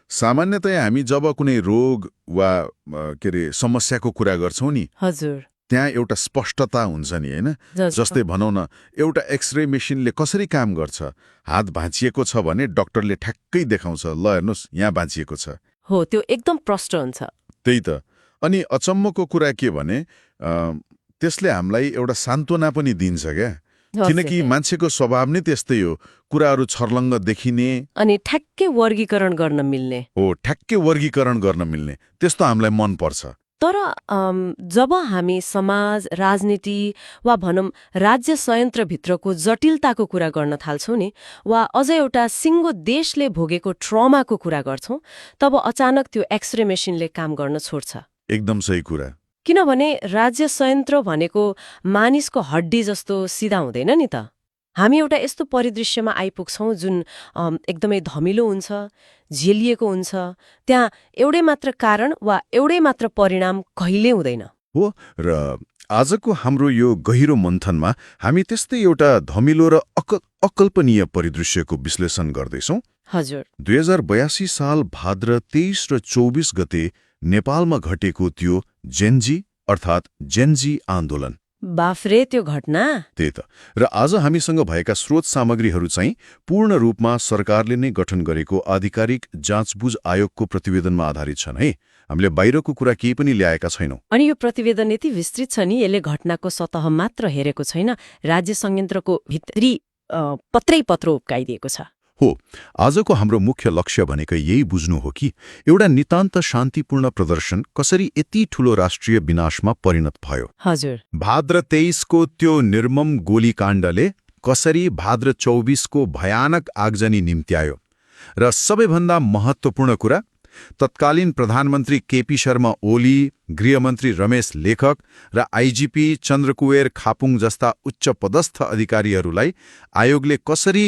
सामान्यतया हामी जब कुनै रोग वा समस्याको कुरा गर्छौं नि, हजुर, त्यहाँ एउटा स्पष्टता हुन्छ नि, हैन? जस्तै भनौँ न, एउटा एक्सरे मेसिनले कसरी काम गर्छ। हात भाँचिएको छ भने डाक्टरले ठ्याक्कै देखाउँछ, ल हेर्नुस् यहाँ भाँचिएको छ। हो, त्यो एकदम प्रष्ट हुन्छ। त्यही त। अनि अचम्मको कुरा के भने त्यसले हामीलाई एउटा सान्त्वना पनि दिन्छ क्या, किनकि मान्छेको स्वभाव नै त्यस्तै हो, कुराहरू छर्लङ्ग देखिने अनि ठ्याक्कै वर्गीकरण गर्न मिल्ने। हो, ठ्याक्कै वर्गीकरण गर्न मिल्ने, त्यस्तो हामीलाई मन पर्छ। तर जब हामी समाज, राजनीति वा भनौँ राज्य संयन्त्रभित्रको जटिलताको कुरा गर्न थाल्छौँ नि, वा अझ एउटा सिङ्गो देशले भोगेको ट्रमाको कुरा गर्छौँ, तब अचानक त्यो एक्सरे मेसिनले काम गर्न छोड्छ। एकदम सही कुरा। किनभने राज्य संयन्त्र भनेको मानिसको हड्डी जस्तो सिधा हुँदैन नि त। हामी एउटा यस्तो परिदृश्यमा आइपुग्छौँ जुन एकदमै धमिलो हुन्छ, झेलिएको हुन्छ। त्यहाँ एउटै मात्र कारण वा एउटै मात्र परिणाम कहिले हुँदैन। हो, र आजको हाम्रो यो गहिरो मन्थनमा हामी त्यस्तै एउटा धमिलो र अकल्पनीय परिदृश्यको विश्लेषण गर्दैछौँ। हजुर। 2082 साल भाद्र 23 र 24 गते नेपालमा घटेको त्यो जेनजी अर्थात् जेनजी आन्दोलन। बाफ्रे, त्यो घटना। त्यही त। र आज हामीसँग भएका स्रोत सामग्रीहरू चाहिँ पूर्ण रूपमा सरकारले नै गठन गरेको आधिकारिक जाँचबुझ आयोगको प्रतिवेदनमा आधारित छन् है। हामीले बाहिरको कुरा केही पनि ल्याएका छैनौँ। अनि यो प्रतिवेदन यति विस्तृत छ नि, यसले घटनाको सतह मात्र हेरेको छैन, राज्य संयन्त्रको भित्री पत्रै पत्रो उब्काइदिएको छ। हो, आजको हाम्रो मुख्य लक्ष्य भनेको यही बुझ्नु हो कि एउटा नितान्त शान्तिपूर्ण प्रदर्शन कसरी यति ठूलो राष्ट्रिय विनाशमा परिणत भयो। हजुर। भाद्र 23 को त्यो निर्मम गोलीकाण्डले कसरी भाद्र 24 को भयानक आगजनी निम्त्यायो। र सबैभन्दा महत्त्वपूर्ण कुरा, तत्कालीन प्रधानमन्त्री केपी शर्मा ओली, गृहमन्त्री रमेश लेखक र आइजिपी चन्द्रकुवेर खापुङ जस्ता उच्च पदस्थ अधिकारीहरूलाई आयोगले कसरी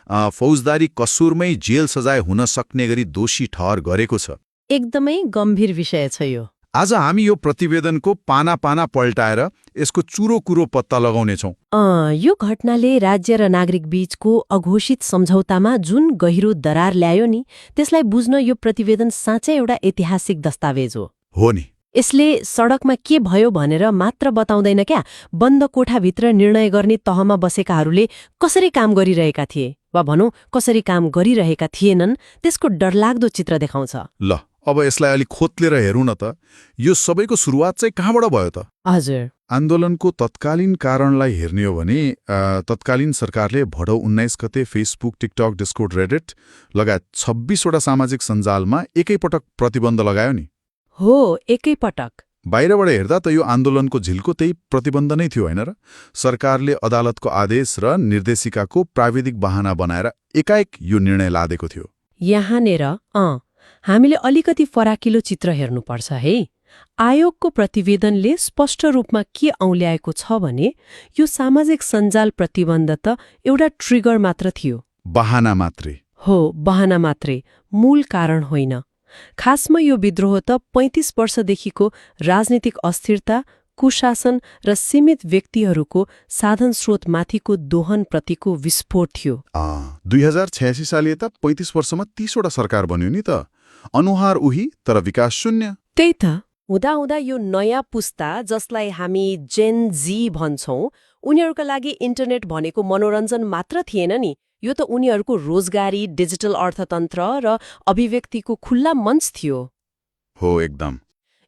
फौजदारी कसुरमै जेल सजाय हुन सक्ने गरी दोषी ठहर गरेको छ। एकदमै गम्भीर विषय छ यो। आज हामी यो प्रतिवेदनको पाना पाना पल्टाएर यसको चुरो कुरो पत्ता लगाउनेछौँ। यो घटनाले राज्य र नागरिक बीचको अघोषित सम्झौतामा जुन गहिरो दरार ल्यायो नि, त्यसलाई बुझ्न यो प्रतिवेदन साँच्चै एउटा ऐतिहासिक दस्तावेज हो नि। यसले सडकमा के भयो भनेर मात्र बताउँदैन क्या, बन्द कोठाभित्र निर्णय गर्ने तहमा बसेकाहरूले कसरी काम गरिरहेका थिए वा भनौँ कसरी काम गरिरहेका थिएनन्, त्यसको डरलाग्दो चित्र देखाउँछ। ल, अब यसलाई अलिक खोतलेर हेरौँ न त। यो सबैको सुरुवात चाहिँ कहाँबाट भयो त? हजुर। आन्दोलनको तत्कालीन कारणलाई हेर्ने हो भने तत्कालीन सरकारले भदौ 19 गते फेसबुक, टिकटक, डिस्कोर्ड, रेडिट लगायत 26 वटा सामाजिक सञ्जालमा एकैपटक प्रतिबन्ध लगायो नि। हो, एकैपटक। बाहिरबाट हेर्दा त यो आन्दोलनको झिल्को त्यही प्रतिबन्ध नै थियो, होइन र? सरकारले अदालतको आदेश र निर्देशिकाको प्राविधिक बहाना बनाएर एकाएक यो निर्णय लादेको थियो। यहाँनेर हामीले अलिकति फराकिलो चित्र हेर्नुपर्छ है। आयोगको प्रतिवेदनले स्पष्ट रूपमा के औल्याएको छ भने यो सामाजिक सञ्जाल प्रतिबन्ध त एउटा ट्रिगर मात्र थियो। बहाना मात्रै। हो, बहाना मात्रै, मूल कारण होइन। खासमा यो विद्रोह त 35 वर्षदेखिको राजनीतिक अस्थिरता, कुशासन र सीमित व्यक्तिहरूको साधन स्रोतमाथिको दोहन प्रतिको विस्फोट थियो। 2086 सालले त 35 वर्षमा 30 वटा सरकार बन्यो नि त। अनुहार उही तर विकास शून्य। त्यही त। हुँदा यो नयाँ पुस्ता, जसलाई हामी जेन जी भन्छौं, उनीहरूका लागि इन्टरनेट भनेको मनोरञ्जन मात्र थिएन नि, यो त उनीहरूको रोजगारी, डिजिटल अर्थतन्त्र र अभिव्यक्तिको खुल्ला मञ्च थियो। हो, एकदम।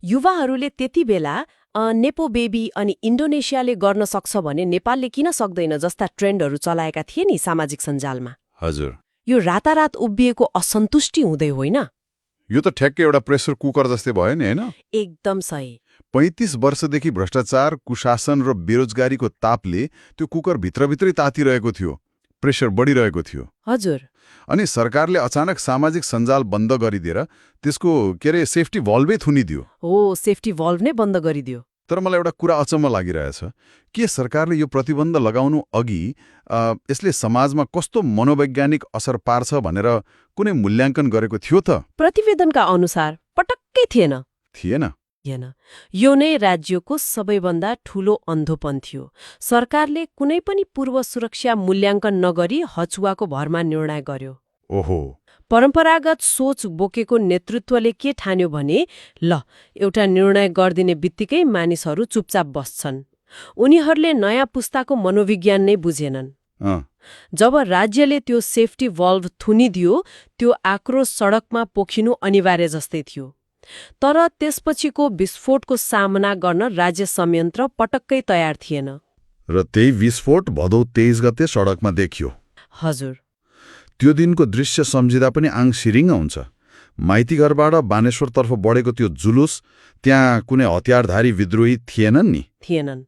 युवाहरूले त्यति बेला नेपो बेबी अनि इन्डोनेसियाले गर्न सक्छ भने नेपालले किन सक्दैन जस्ता ट्रेन्डहरू चलाएका थिए नि सामाजिक सञ्जालमा। हजुर। यो रातारात उभिएको असन्तुष्टि हुँदै होइन, यो त ठ्याक्कै एउटा प्रेसर कुकर जस्तै भयो नि, होइन? एकदम सही। 35 वर्षदेखि भ्रष्टाचार, कुशासन र बेरोजगारीको तापले त्यो कुकर भित्रभित्रै तातिरहेको थियो, प्रेसर बढिरहेको थियो। हजुर। अनि सरकारले अचानक सामाजिक सञ्जाल बन्द गरिदिएर त्यसको सेफ्टी भल्भै थुनिदियो। हो, सेफ्टी भल्भ नै बन्द गरिदियो। तर मलाई एउटा कुरा अचम्म लागिरहेछ, के सरकारले यो प्रतिबन्ध लगाउनु अघि यसले समाजमा कस्तो मनोवैज्ञानिक असर पार्छ भनेर कुनै मूल्याङ्कन गरेको थियो त? प्रतिवेदनका अनुसार पटक्कै थिएन। थिएन। यो नै राज्यको सबैभन्दा ठूलो अन्धोपन थियो। सरकारले कुनै पनि पूर्व सुरक्षा मूल्याङ्कन नगरी हचुवाको भरमा निर्णय गर्यो। ओहो। परम्परागत सोच बोकेको नेतृत्वले के ठान्यो भने ल एउटा निर्णय गरिदिने बित्तिकै मानिसहरू चुपचाप बस्छन्। उनीहरूले नयाँ पुस्ताको मनोविज्ञान नै बुझेनन्। जब राज्यले त्यो सेफ्टी भल्भ थुनिदियो त्यो आक्रोश सडकमा पोखिनु अनिवार्य जस्तै थियो। तर त्यसपछिको विस्फोटको सामना गर्न राज्य संयन्त्र पटक्कै तयार थिएन। र त्यही विस्फोट भदौ 23 गते सडकमा देखियो। हजुर। त्यो दिनको दृश्य सम्झिँदा पनि आङ सिरिङ हुन्छ। माइती घरबाट बानेश्वरतर्फ बढेको त्यो जुलुस, त्यहाँ कुनै हतियारधारी विद्रोही थिएनन् नि? थिएनन्।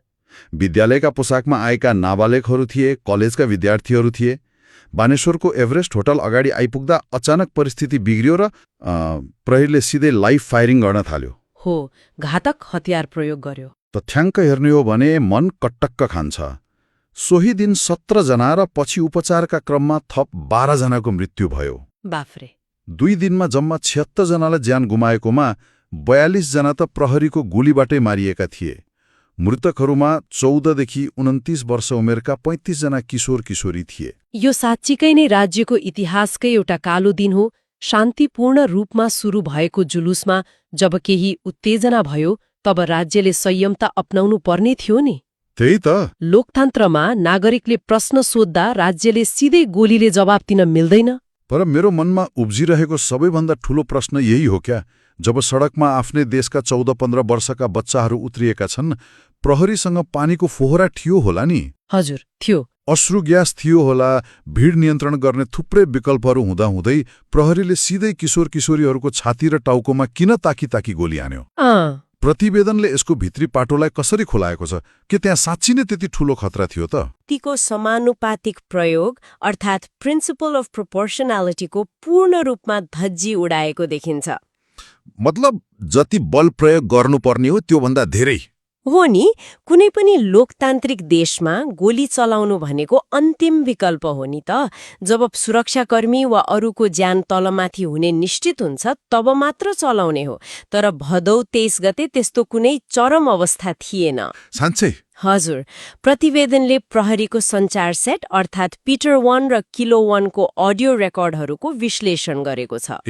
विद्यालयका पोसाकमा आएका नाबालेगहरू थिए, कलेजका विद्यार्थीहरू थिए। बानेश्वरको एभरेस्ट होटल अगाडि आइपुग्दा अचानक परिस्थिति बिग्रियो र प्रहरीले सिधै लाइभ फायरिङ गर्न थाल्यो। हो, घातक हतियार प्रयोग गर्यो। तथ्याङ्क हेर्ने हो भने मन कट्टक्क खान्छ। सोही दिन 17 जना र पछि उपचारका क्रममा थप 12 जनाको मृत्यु भयो। बाफ्रे। 2 दिनमा जम्मा 76 जनालाई ज्यान गुमाएकोमा 42 जना त प्रहरीको गोलीबाटै मारिएका थिए। मृतकहरूमा 14 देखि 29 वर्ष उमेरका 35 जना किशोर किशोरी थिए। यो साँच्चीकै नै राज्यको इतिहासकै एउटा कालो दिन हो। शान्तिपूर्ण रूपमा सुरु भएको जुलुसमा जब केही उत्तेजना भयो तब राज्यले संयम त अपनाउनु पर्ने थियो नि। त्यही त। लोकतन्त्रमा नागरिकले प्रश्न सोध्दा राज्यले सिधै गोलीले जवाब दिन मिल्दैन। पर मेरो मनमा उब्जिरहेको सबैभन्दा ठूलो प्रश्न यही हो क्या, जब सडकमा आफ्नै देशका 14-15 वर्षका बच्चाहरू उत्रिएका छन्, प्रहरीसँग पानीको फोहरा थियो होला नि? हजुर, थियो। अश्रु ग्यास थियो होला। भीड नियन्त्रण गर्ने थुप्रै विकल्पहरू हुँदाहुँदै प्रहरीले सिधै किशोर किशोरीहरूको छाती र टाउकोमा किन ताकी गोली हान्यो? प्रतिवेदनले यसको भित्री पाटोलाई कसरी खोलाएको छ? के त्यहाँ साँच्ची नै त्यति ठूलो खतरा थियो त? शक्तिको समानुपातिक प्रयोग अर्थात् प्रिन्सिपल अफ प्रोपोर्सनालिटीको पूर्ण रूपमा धज्जी उडाएको देखिन्छ। मतलब जति बल प्रयोग गर्नुपर्ने हो त्योभन्दा धेरै? हो नि। कुनै पनि लोकतान्त्रिक देशमा गोली चलाउनु भनेको अन्तिम विकल्प हो नि त। जब सुरक्षाकर्मी वा अरूको ज्यान तलमाथि हुने निश्चित हुन्छ तब मात्र चलाउने हो। तर भदौ 23 गते त्यस्तो कुनै चरम अवस्था थिएन। साँच्चै? हजुर। प्रतिवेदनले प्रहरीको सञ्चार सेट अर्थात् पिटर 1 र किलो 1 को अडियो रेकर्डहरूको विश्लेषण गरेको छ।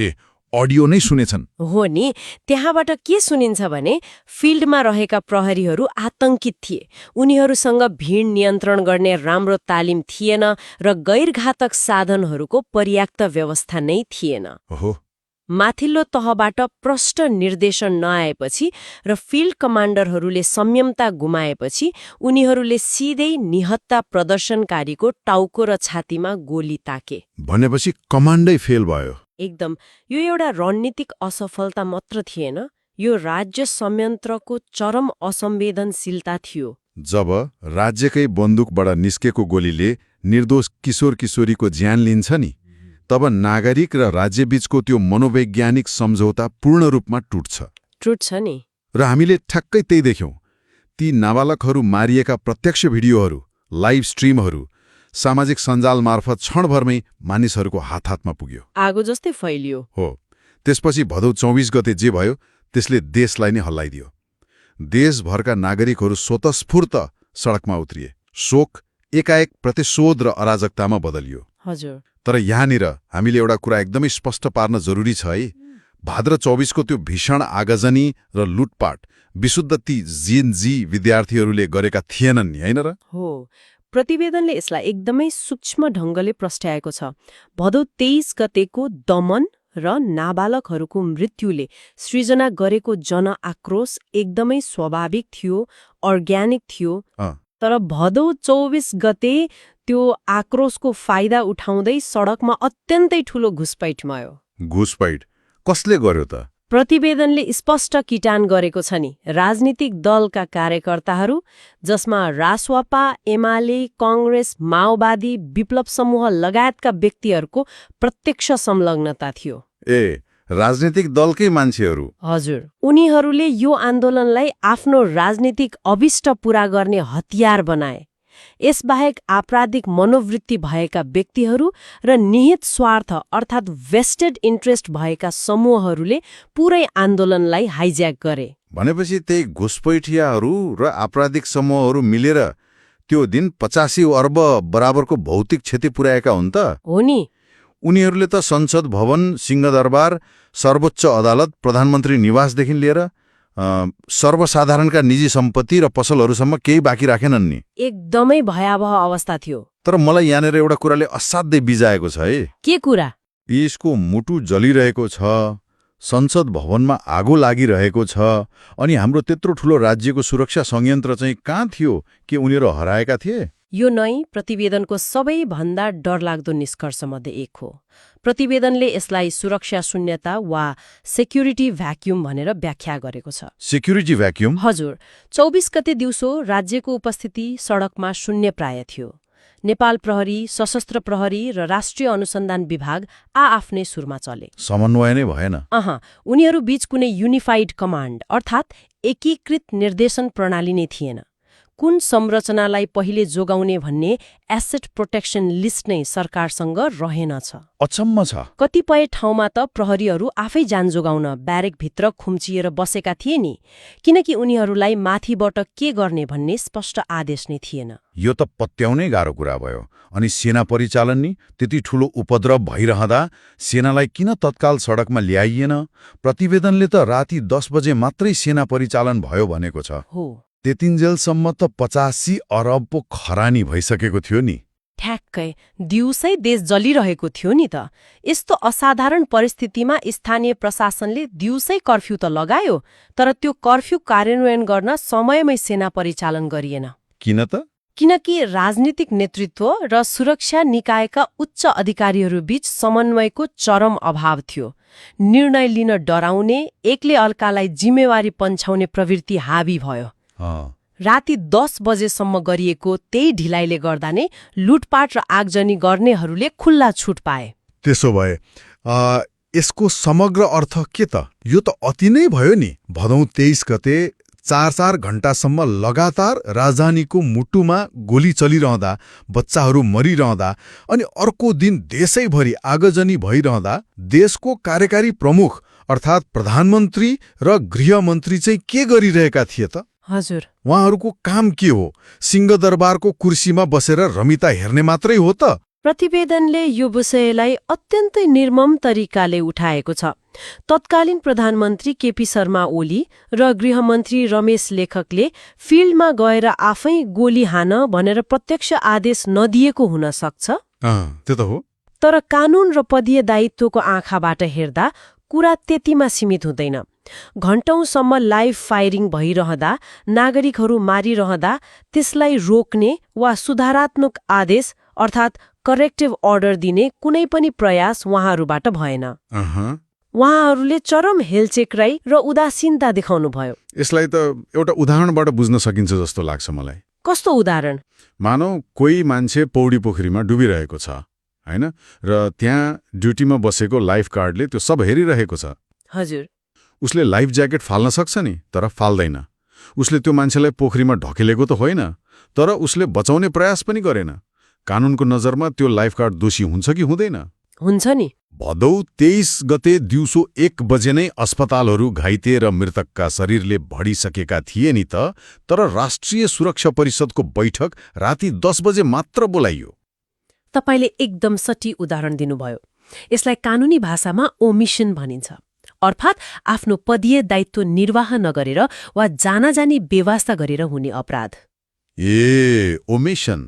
अडियो नै सुनेछन्? हो नि। त्यहाँबाट के सुनिन्छ भने फिल्डमा रहेका प्रहरीहरू आतंकित थिए। उनीहरूसँग भीड नियन्त्रण गर्ने राम्रो तालिम थिएन र गैरघातक साधनहरूको पर्याप्त व्यवस्था नै थिएन। माथिल्लो तहबाट प्रष्ट निर्देशन नआएपछि र फिल्ड कमान्डरहरूले संयमता गुमाएपछि उनीहरूले सिधै निहत्ता प्रदर्शनकारीको टाउको र छातीमा गोली ताके। भनेपछि कमान्डै फेल भयो। एकदम। यो एउटा रणनीतिक असफलता मात्र थिएन, यो राज्य संयन्त्रको चरम असंवेदनशीलता थियो। जब राज्यकै बन्दुकबाट निस्केको गोलीले निर्दोष किशोर किशोरीको ज्यान लिन्छ नि, तब नागरिक र राज्यबीचको त्यो मनोवैज्ञानिक सम्झौता पूर्ण रूपमा टुट्छ नि। र हामीले ठ्याक्कै त्यही देख्यौं। ती नाबालकहरू मारिएका प्रत्यक्ष भिडियोहरू, लाइभ स्ट्रिमहरू सामाजिक सञ्जाल मार्फत क्षणभरमै मानिसहरूको हातमा पुग्यो। आगो जस्तै फैलियो। हो। त्यसपछि भदौ 24 गते जे भयो त्यसले देशलाई नै हल्लाइदियो। देशभरका नागरिकहरू स्वतस्फूर्त सडकमा उत्रिए। शोक एकाएक प्रतिशोध र अराजकतामा बदलियो। हजुर। तर यहाँनिर हामीले एउटा कुरा एकदमै स्पष्ट पार्न जरुरी छ है। भाद्र 24 को त्यो भीषण आगजनी र लुटपाट विशुद्ध ती जेन-जी विद्यार्थीहरूले गरेका थिएनन् नि, हैन र? हो। प्रतिवेदनले यसलाई एकदमै सूक्ष्म ढङ्गले प्रस्ट्याएको छ। भदौ 23 गतेको दमन र नाबालकहरूको मृत्युले सृजना गरेको जनआक्रोश एकदमै स्वाभाविक थियो, अर्ग्यानिक थियो। तर भदौ 24 गते त्यो आक्रोशको फाइदा उठाउँदै सडकमा अत्यन्तै ठूलो घुसपैठ भयो। घुसपैठ कसले गर्यो त? प्रतिवेदनले स्पष्ट किटान गरेको छ नि, राजनीतिक दलका कार्यकर्ताहरू, जसमा रासवापा, एमाले, कांग्रेस, माओवादी, विप्लव समूह लगायतका व्यक्तिहरूको प्रत्यक्ष संलग्नता थियो। राजनीतिक दलकै मान्छेहरू? हजुर। उनीहरूले यो आन्दोलनलाई आफ्नो राजनीतिक अभिष्ट पूरा गर्ने हतियार बनाए। यसबाहेक आपराधिक मनोवृत्ति भएका व्यक्तिहरू र निहित स्वार्थ अर्थात् वेस्टेड इन्ट्रेस्ट भएका समूहहरूले पूरै आन्दोलनलाई हाइज्याक गरे। भनेपछि त्यही घुसपैठियाहरू र आपराधिक समूहहरू मिलेर त्यो दिन 85 अर्ब बराबरको भौतिक क्षति पुर्याएका हुन् त? हो नि। उनीहरूले त संसद भवन, सिंहदरबार, सर्वोच्च अदालत, प्रधानमन्त्री निवासदेखि लिएर सर्वसाधारणका निजी सम्पत्ति र पसलहरूसम्म केही बाँकी राखेनन् नि। एकदमै भयावह अवस्था थियो। तर मलाई यहाँनिर एउटा कुराले असाध्यै बिजाएको छ है। के कुरा? यसको मुटु जलिरहेको छ, संसद भवनमा आगो लागिरहेको छ, अनि हाम्रो त्यत्रो ठूलो राज्यको सुरक्षा संयन्त्र चाहिँ कहाँ थियो? के उनीहरू हराएका थिए? यो नै प्रतिवेदनको सबैभन्दा डरलाग्दो निष्कर्षमध्ये एक हो। प्रतिवेदनले यसलाई सुरक्षा शून्यता वा सेक्युरिटी भ्याक्युम भनेर व्याख्या गरेको छ। Security vacuum? हजुर। 24 गते दिउँसो राज्यको उपस्थिति सडकमा शून्य प्राय थियो। नेपाल प्रहरी, सशस्त्र प्रहरी र राष्ट्रिय अनुसन्धान विभाग आफ्नै सुरमा चले। समन्वय नै भएन। उनीहरू बीच कुनै युनिफाइड कमान्ड अर्थात् एकीकृत निर्देशन प्रणाली नै थिएन। कुन संरचनालाई पहिले जोगाउने भन्ने एसेट प्रोटेक्सन लिस्ट नै सरकारसँग रहेनछ। अचम्म छ। कतिपय ठाउँमा त प्रहरीहरू आफै जान जोगाउन ब्यारेकभित्र खुम्चिएर बसेका थिए नि, किनकि उनीहरूलाई माथिबाट के गर्ने भन्ने स्पष्ट आदेश नै थिएन। यो त पत्याउनै गाह्रो कुरा भयो। अनि सेना परिचालन नि त्यति ठूलो उपद्रव भइरहँदा सेनालाई किन तत्काल सडकमा ल्याइएन? प्रतिवेदनले त राति 10 बजे मात्रै सेना परिचालन भयो भनेको छ। हो। त्यतिन्जेलसम्म त 85 अरब पो खरानी भइसकेको थियो नि। ठ्याक्कै दिउँसै देश जलिरहेको थियो नि त। यस्तो असाधारण परिस्थितिमा स्थानीय प्रशासनले दिउँसै कर्फ्यू त लगायो, तर त्यो कर्फ्यू कार्यान्वयन गर्न समयमै सेना परिचालन गरिएन। किन त? किनकि राजनीतिक नेतृत्व र सुरक्षा निकायका उच्च अधिकारीहरूबीच समन्वयको चरम अभाव थियो। निर्णय लिन डराउने, एकले अर्कालाई जिम्मेवारी पन्छाउने प्रवृत्ति हावी भयो। राति 10 बजेसम्म गरिएको त्यही ढिलाइले गर्दा नै लुटपाट र आगजनी गर्नेहरूले खुल्ला छुट पाए। त्यसो भए यसको समग्र अर्थ के त? यो त अति नै भयो नि। भदौ 23 गते 4-4 घण्टासम्म लगातार राजधानीको मुटुमा गोली चलिरहँदा, बच्चाहरू मरिरहँदा, अनि अर्को दिन देशैभरि आगजनी भइरहँदा देशको कार्यकारी प्रमुख अर्थात् प्रधानमन्त्री र गृहमन्त्री चाहिँ के गरिरहेका थिए त? हजुर। उहाँहरूको काम के हो? सिंहदरबारको कुर्सीमा बसेर रमिता हेर्ने मात्रै हो त? प्रतिवेदनले यो विषयलाई अत्यन्तै निर्मम तरिकाले उठाएको छ। तत्कालीन प्रधानमन्त्री केपी शर्मा ओली र गृहमन्त्री रमेश लेखकले फिल्डमा गएर आफै गोली हान भनेर प्रत्यक्ष आदेश नदिएको हुन सक्छ। त्यो त हो। तर कानून र पदीय दायित्वको आँखाबाट हेर्दा कुरा त्यतिमा सीमित हुँदैन। घण्टौंसम्म लाइभ फायरिङ भइरहँदा, नागरिकहरू मारिरहँदा त्यसलाई रोक्ने वा सुधारात्मक आदेश अर्थात् करेक्टिभ अर्डर दिने कुनै पनि प्रयास उहाँहरूबाट भएन। उहाँहरूले चरम हेलचेक्राई र उदासीनता देखाउनुभयो। यसलाई त एउटा उदाहरणबाट बुझ्न सकिन्छ जस्तो लाग्छ मलाई। कस्तो उदाहरण? मानौ कोही मान्छे पौडी पोखरीमा डुबिरहेको छ, हैन? र त्यहाँ ड्युटीमा बसेको लाइफ गार्डले त्यो सब हेरिरहेको छ। हजुर। उसले लाइफ ज्याकेट फाल्न सक्छ नि, तर फाल्दैन। उसले त्यो मान्छेलाई पोखरीमा ढकेलेको त होइन, तर उसले बचाउने प्रयास पनि गरेन। कानूनको नजरमा त्यो लाइफ गार्ड दोषी हुन्छ कि हुँदैन? हुन्छ नि। भदौ 23 गते दिउँसो 1 बजे नै अस्पतालहरू घाइते र मृतकका शरीरले भरिसकेका थिए नि त। तर राष्ट्रिय सुरक्षा परिषदको बैठक राति 10 बजे मात्र बोलाइयो। तपाईले एकदम सटीक उदाहरण दिनुभयो। यसलाई कानूनी भाषामा ओमिशन भनिन्छ, अर्थात् आफ्नो पदीय दायित्व निर्वाह नगरेर वा जानाजानी बेवास्ता गरेर हुने अपराध। ओमिशन।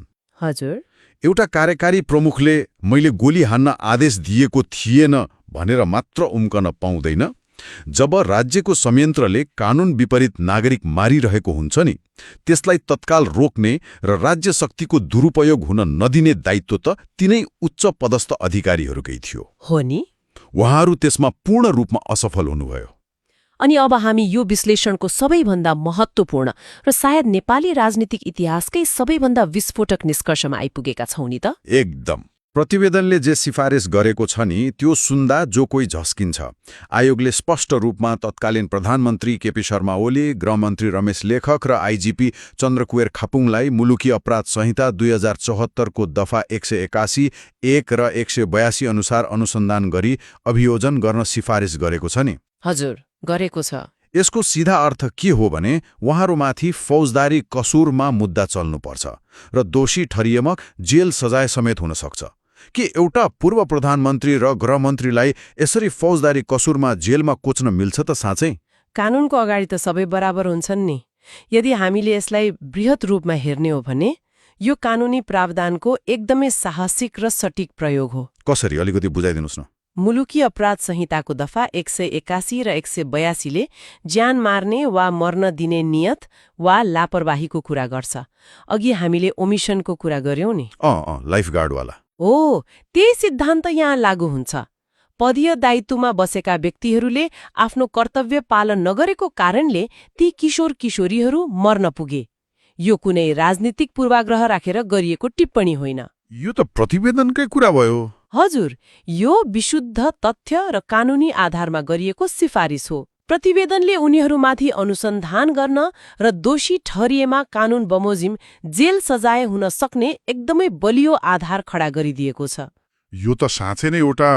हजुर। एउटा कार्यकारी प्रमुखले मैले गोली हान्न आदेश दिएको थिएन भनेर मात्र उम्कन पाउँदैन। जब राज्यको संयन्त्रले कानून विपरीत नागरिक मारिरहेको हुन्छ नि, त्यसलाई तत्काल रोक्ने र राज्य शक्तिको दुरुपयोग हुन नदिने दायित्व त तिनै उच्च पदस्थ अधिकारीहरूकै थियो। हो नि। उहाँहरू त्यसमा पूर्ण रूपमा असफल हुनुभयो। अनि अब हामी यो विश्लेषणको सबैभन्दा महत्त्वपूर्ण र सायद नेपाली राजनीतिक इतिहासकै सबैभन्दा विस्फोटक निष्कर्षमा आइपुगेका छौं नि त। एकदम। प्रतिवेदनले जे सिफारिस गरेको छ नि, त्यो सुन्दा जो कोही झस्किन्छ। आयोगले स्पष्ट रूपमा तत्कालीन प्रधानमन्त्री केपी शर्मा ओली, गृहमन्त्री रमेश लेखक र आइजिपी चन्द्रकुमार खापुङलाई मुलुकी अपराध संहिता 2074 को दफा 181, 1 र 182 अनुसार अनुसन्धान गरी अभियोजन गर्न सिफारिस गरेको छ नि। हजुर, गरेको छ। यसको सीधा अर्थ के हो भने उहाँहरूमाथि फौजदारी कसुरमा मुद्दा चल्नुपर्छ र दोषी ठरिएमा जेल सजाय समेत हुन सक्छ। के एउटा पूर्व प्रधानमन्त्री र गृहमन्त्रीलाई यसरी फौजदारी कसुरमा जेलमा कोच्न मिल्छ त साँच्चै? कानूनको अगाडि त सबै बराबर हुन्छन् नि। यदि हामीले यसलाई बृहत रूपमा हेर्ने हो भने यो कानूनी प्रावधानको एकदमै साहसिक र सटीक प्रयोग हो। कसरी? अलिकति बुझाइदिनुहोस् न। मुलुकी अपराध संहिताको दफा 181 र 182 ले ज्यान मार्ने वा मर्न दिने नियत वा लापरवाहीको कुरा गर्छ। अघि हामीले ओमिसनको कुरा गर्यौं नि। लाइफगार्डवाला। हो, त्यही सिद्धान्त यहाँ लागू हुन्छ। पदीय दायित्वमा बसेका व्यक्तिहरूले आफ्नो कर्तव्य पालन नगरेको कारणले ती किशोर किशोरीहरू मर्न पुगे। यो कुनै राजनीतिक पूर्वाग्रह राखेर गरिएको टिप्पणी होइन। यो त प्रतिवेदनकै कुरा भयो। हजुर, यो विशुद्ध तथ्य र कानूनी आधारमा गरिएको सिफारिस हो। प्रतिवेदनले उनीहरूमाथि अनुसन्धान गर्न र दोषी ठहरिएमा कानून बमोजिम जेल सजाय हुन सक्ने एकदमै बलियो आधार खडा गरिदिएको छ। यो त साँच्चै नै एउटा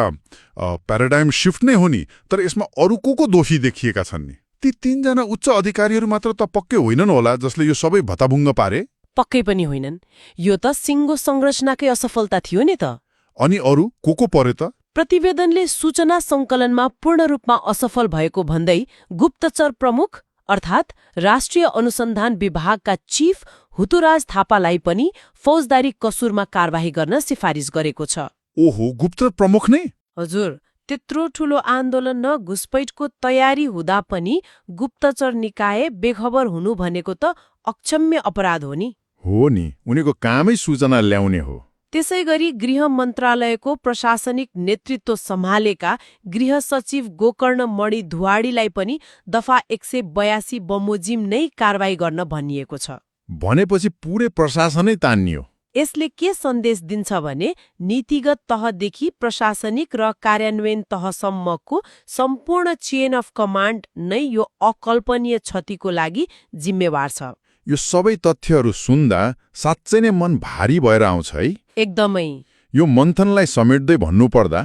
प्याराडाइम शिफ्ट नै हो नि। तर यसमा अरू को दोषी देखिएका छन् नि? ती 3 जना उच्च अधिकारीहरू मात्र त पक्कै होइनन् होला जसले यो सबै भताभुङ्ग पारे? पक्कै पनि होइनन्। यो त सिङ्गो संरचनाकै असफलता थियो नि त। अनि अरू को परे त? प्रतिवेदनले सूचना सङ्कलनमा पूर्ण रूपमा असफल भएको भन्दै गुप्तचर प्रमुख अर्थात् राष्ट्रिय अनुसन्धान विभागका चीफ हुतुराज थापालाई पनि फौजदारी कसुरमा कारबाही गर्न सिफारिस गरेको छ। ओहो, गुप्तचर प्रमुख नै? हजुर, त्यत्रो ठूलो आन्दोलन र घुसपैठको तयारी हुँदा पनि गुप्तचर निकाय बेखबर हुनु भनेको त अक्षम्य अपराध हो नि। हो नि, उनीको कामै सूचना ल्याउने हो। त्यसैगरी गृह मन्त्रालयको प्रशासनिक नेतृत्व सम्हालेका गृह सचिव गोकर्ण मणि धुवाडीलाई पनि दफा 182 बमोजिम नै कारबाही गर्न भनिएको छ। भनेपछि पूरै प्रशासनै तानियो। यसले के सन्देश दिन्छ भने नीतिगत तहदेखि प्रशासनिक र कार्यान्वयन तहसम्मको सम्पूर्ण चेन अफ कमान्ड नै यो अकल्पनीय क्षतिको लागि जिम्मेवार छ। यो सबै तथ्यहरू सुन्दा साँच्चै नै मन भारी भएर आउँछ है। एकदमै। यो मन्थनलाई समेट्दै भन्नुपर्दा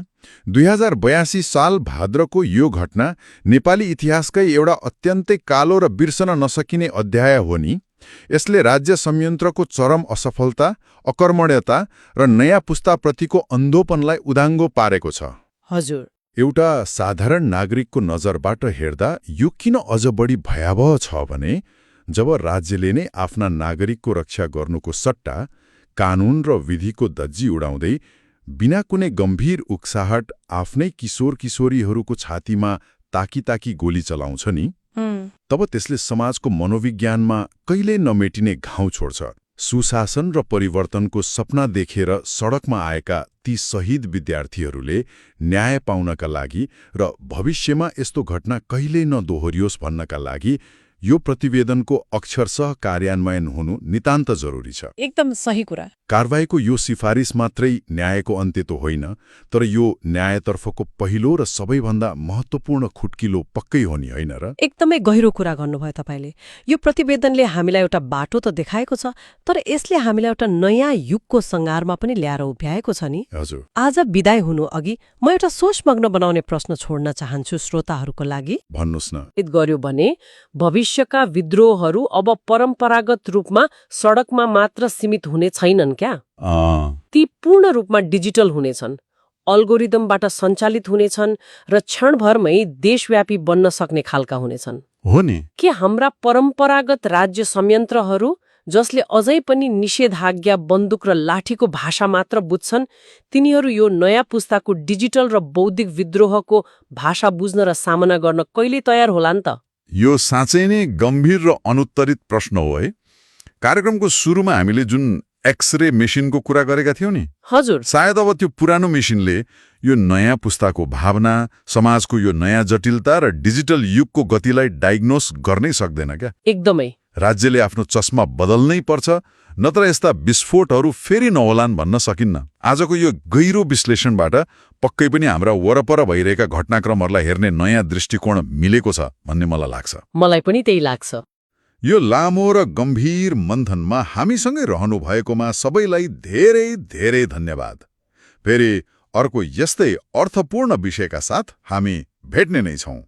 2082 साल भाद्रको यो घटना नेपाली इतिहासकै एउटा अत्यन्तै कालो र बिर्सन नसकिने अध्याय हो नि। यसले राज्य संयन्त्रको चरम असफलता, अकर्मण्यता र नयाँ पुस्ताप्रतिको अन्धोपनलाई उदाङ्गो पारेको छ। हजुर। एउटा साधारण नागरिकको नजरबाट हेर्दा यो किन अझ बढी भयावह छ भने जब राज्यले नै आफ्ना नागरिकको रक्षा गर्नुको सट्टा कानून र विधिको धज्जी उडाउँदै बिना कुनै गम्भीर उक्साहट आफ्नै किशोर किशोरीहरूको छातीमा ताकी गोली चलाउँछ नि, तब त्यसले समाजको मनोविज्ञानमा कहिल्यै नमेटिने घाउ छोड्छ। सुशासन र परिवर्तनको सपना देखेर सडकमा आएका ती शहीद विद्यार्थीहरूले न्याय पाउनका लागि र भविष्यमा यस्तो घटना कहिल्यै नदोहोरियोस् भन्नका लागि यो प्रतिवेदनको अक्षरशः कार्यान्वयन हुनु नितान्त जरुरी छ। एकदम सही कुरा। कारबाहीको यो सिफारिस मात्रै न्यायको अन्त्य त होइन, तर यो न्यायतर्फको पहिलो र सबैभन्दा महत्त्वपूर्ण खुट्किलो पक्कै हो नि, होइन र? एकदमै गहिरो कुरा गर्नुभयो तपाईँले। यो प्रतिवेदनले हामीलाई एउटा बाटो त देखाएको छ, तर यसले हामीलाई एउटा नयाँ युगको सङ्घारमा पनि ल्याएर उभ्याएको छ नि। हजुर। आज बिदाई हुनु अघि म एउटा सोचमग्न बनाउने प्रश्न छोड्न चाहन्छु श्रोताहरूको लागि। भन्नुहोस् न। गर्यो भने भविष्यका विद्रोहहरू अब परम्परागत रूपमा सडकमा मात्र सीमित हुने छैनन् क्या? ती पूर्ण रूपमा डिजिटल हुनेछन्, अल्गोरिदमबाट सञ्चालित हुनेछन् र क्षणभरमै देशव्यापी बन्न सक्ने खालका हुनेछन्। हो नि। के हाम्रा परम्परागत राज्य संयन्त्रहरू जसले अझै पनि निषेधाज्ञा, बन्दुक र लाठीको भाषा मात्र बुझ्छन्, तिनीहरू यो नयाँ पुस्ताको डिजिटल र बौद्धिक विद्रोहको भाषा बुझ्न र सामना गर्न कहिले तयार होला नि त? यो साँच्चै नै गम्भीर र अनुत्तरित प्रश्न हो है। कार्यक्रमको सुरुमा हामीले जुन एक्सरे मेसिनको कुरा गरेका थियौं नि, हजुर, सायद अब त्यो पुरानो मेसिनले यो नयाँ पुस्ताको भावना, समाजको यो नयाँ जटिलता र डिजिटल युगको गतिलाई डायग्नोस गर्नै सक्दैन क्या? एकदमै। राज्यले आफ्नो चस्मा बदल्नै पर्छ, नत्र यस्ता विस्फोटहरू फेरि नहोलान् भन्न सकिन्न। आजको यो गहिरो विश्लेषणबाट पक्कै पनि हाम्रा वरपर भइरहेका घटनाक्रमहरूलाई हेर्ने नयाँ दृष्टिकोण मिलेको छ भन्ने मलाई लाग्छ। मलाई पनि त्यही लाग्छ। यो लामो र गम्भीर मन्थनमा हामीसँगै रहनु भएकोमा सबैलाई धेरै धेरै धन्यवाद। फेरि अर्को यस्तै अर्थपूर्ण विषयका साथ हामी भेट्ने नै छौं।